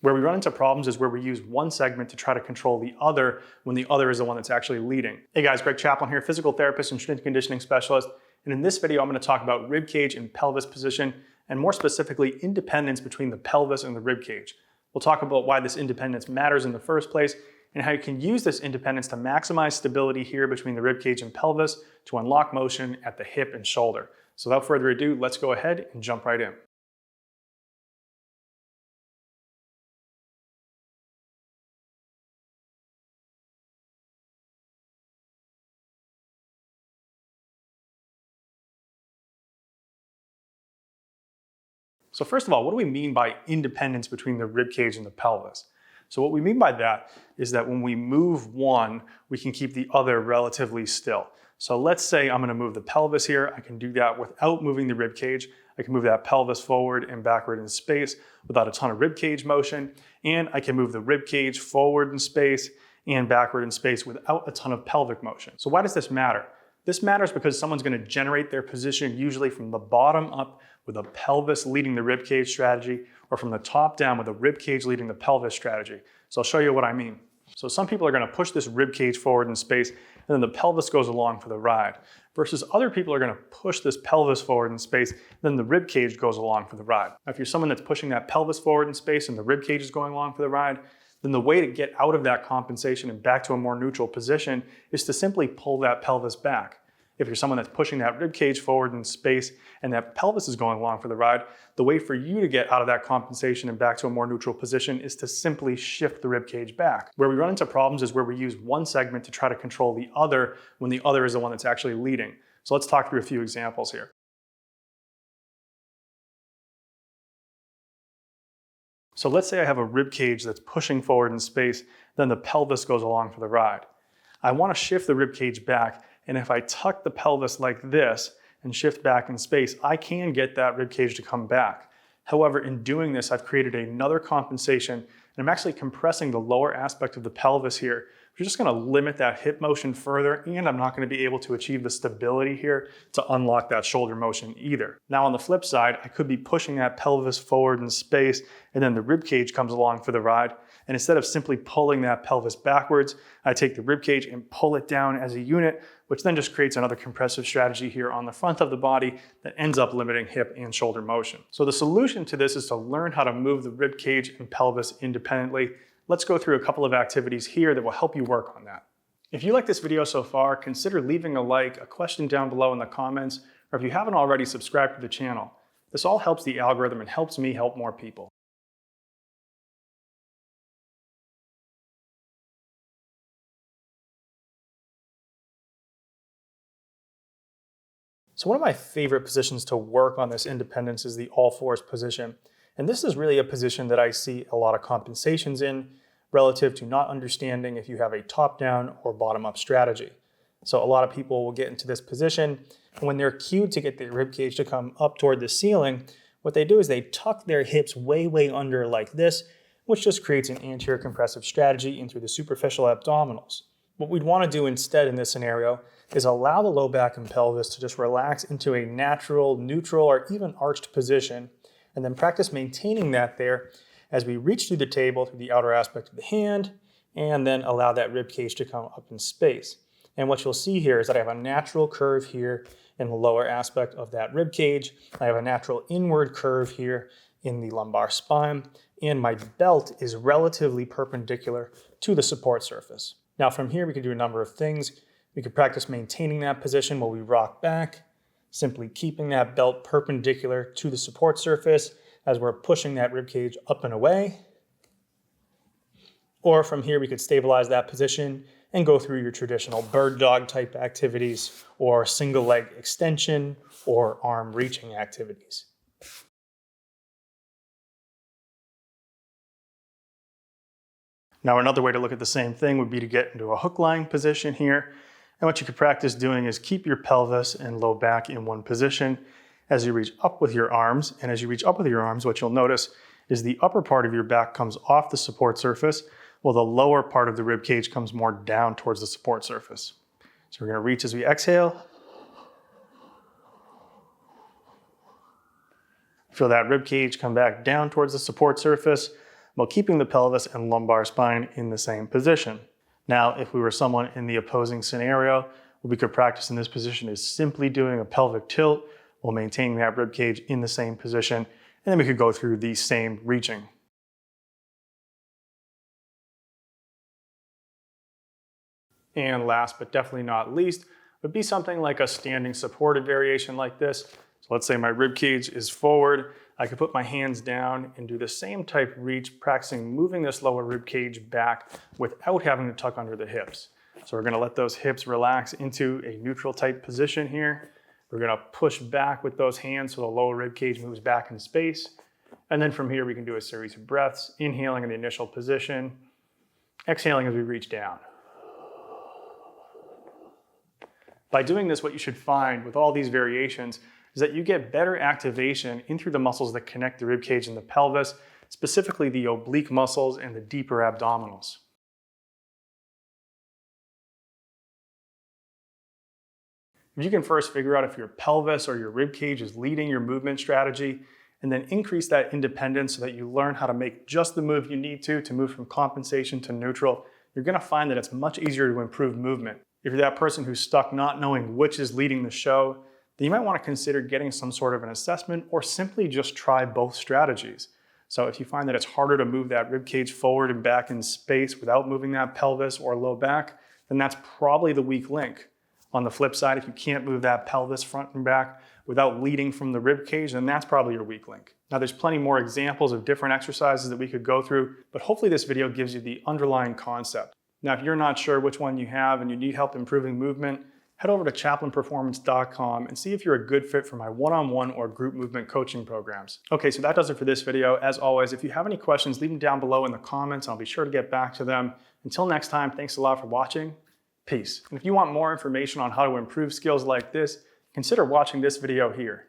Where we run into problems is where we use one segment to try to control the other when the other is the one that's actually leading. Hey guys, Greg Chaplin here, physical therapist and strength conditioning specialist. And in this video, I'm going to talk about rib cage and pelvis position, and more specifically, independence between the pelvis and the rib cage. We'll talk about why this independence matters in the first place and how you can use this independence to maximize stability here between the rib cage and pelvis to unlock motion at the hip and shoulder. So without further ado, let's go ahead and jump right in. So first of all, what do we mean by independence between the rib cage and the pelvis? So what we mean by that is that when we move one, we can keep the other relatively still. So let's say I'm going to move the pelvis here. I can do that without moving the rib cage. I can move that pelvis forward and backward in space without a ton of rib cage motion. And I can move the rib cage forward in space and backward in space without a ton of pelvic motion. So why does this matter? This matters because someone's going to generate their position usually from the bottom up with a pelvis leading the rib cage strategy, or from the top down with a rib cage leading the pelvis strategy. So I'll show you what I mean. So some people are going to push this rib cage forward in space, and then the pelvis goes along for the ride. Versus other people are going to push this pelvis forward in space, and then the rib cage goes along for the ride. Now, if you're someone that's pushing that pelvis forward in space and the rib cage is going along for the ride, then the way to get out of that compensation and back to a more neutral position is to simply pull that pelvis back. If you're someone that's pushing that rib cage forward in space and that pelvis is going along for the ride, the way for you to get out of that compensation and back to a more neutral position is to simply shift the rib cage back. Where we run into problems is where we use one segment to try to control the other when the other is the one that's actually leading. So let's talk through a few examples here. So let's say I have a rib cage that's pushing forward in space, then the pelvis goes along for the ride. I want to shift the rib cage back, and if I tuck the pelvis like this and shift back in space, I can get that rib cage to come back. However, in doing this, I've created another compensation, and I'm actually compressing the lower aspect of the pelvis here. We're just going to limit that hip motion further, and I'm not going to be able to achieve the stability here to unlock that shoulder motion either. Now on the flip side, I could be pushing that pelvis forward in space, and then the rib cage comes along for the ride. And instead of simply pulling that pelvis backwards, I take the rib cage and pull it down as a unit, which then just creates another compressive strategy here on the front of the body that ends up limiting hip and shoulder motion. So the solution to this is to learn how to move the rib cage and pelvis independently. Let's go through a couple of activities here that will help you work on that. If you like this video so far, consider leaving a like, a question down below in the comments, or if you haven't already, subscribe to the channel. This all helps the algorithm and helps me help more people. So one of my favorite positions to work on this independence is the all fours position. And this is really a position that I see a lot of compensations in relative to not understanding if you have a top-down or bottom-up strategy. So a lot of people will get into this position, and when they're cued to get their rib cage to come up toward the ceiling, what they do is they tuck their hips way, way under like this, which just creates an anterior compressive strategy into the superficial abdominals. What we'd want to do instead in this scenario is allow the low back and pelvis to just relax into a natural, neutral, or even arched position, and then practice maintaining that there as we reach through the table, through the outer aspect of the hand, and then allow that rib cage to come up in space. And what you'll see here is that I have a natural curve here in the lower aspect of that rib cage. I have a natural inward curve here in the lumbar spine, and my belt is relatively perpendicular to the support surface. Now from here, we can do a number of things. We could practice maintaining that position while we rock back, simply keeping that belt perpendicular to the support surface as we're pushing that rib cage up and away. Or from here, we could stabilize that position and go through your traditional bird dog type activities or single leg extension or arm reaching activities. Now another way to look at the same thing would be to get into a hook lying position here. And what you could practice doing is keep your pelvis and low back in one position as you reach up with your arms. And as you reach up with your arms, what you'll notice is the upper part of your back comes off the support surface, while the lower part of the rib cage comes more down towards the support surface. So we're going to reach as we exhale. Feel that rib cage come back down towards the support surface, while keeping the pelvis and lumbar spine in the same position. Now, if we were someone in the opposing scenario, what we could practice in this position is simply doing a pelvic tilt while maintaining that rib cage in the same position, and then we could go through the same reaching. And last but definitely not least would be something like a standing supported variation like this. So let's say my rib cage is forward. I could put my hands down and do the same type reach, practicing moving this lower rib cage back without having to tuck under the hips. So we're gonna let those hips relax into a neutral type position here. We're gonna push back with those hands so the lower rib cage moves back in space. And then from here, we can do a series of breaths, inhaling in the initial position, exhaling as we reach down. By doing this, what you should find with all these variations is that you get better activation in through the muscles that connect the rib cage and the pelvis, specifically the oblique muscles and the deeper abdominals. If you can first figure out if your pelvis or your rib cage is leading your movement strategy, and then increase that independence so that you learn how to make just the move you need to move from compensation to neutral, you're gonna find that it's much easier to improve movement. If you're that person who's stuck not knowing which is leading the show, then you might want to consider getting some sort of an assessment or simply just try both strategies. So if you find that it's harder to move that rib cage forward and back in space without moving that pelvis or low back, then that's probably the weak link. On the flip side, if you can't move that pelvis front and back without leading from the rib cage, then that's probably your weak link. Now there's plenty more examples of different exercises that we could go through, but hopefully this video gives you the underlying concept. Now, if you're not sure which one you have and you need help improving movement, head over to chaplinperformance.com and see if you're a good fit for my one-on-one or group movement coaching programs. Okay, so that does it for this video. As always, if you have any questions, leave them down below in the comments. I'll be sure to get back to them. Until next time, thanks a lot for watching. Peace. And if you want more information on how to improve skills like this, consider watching this video here.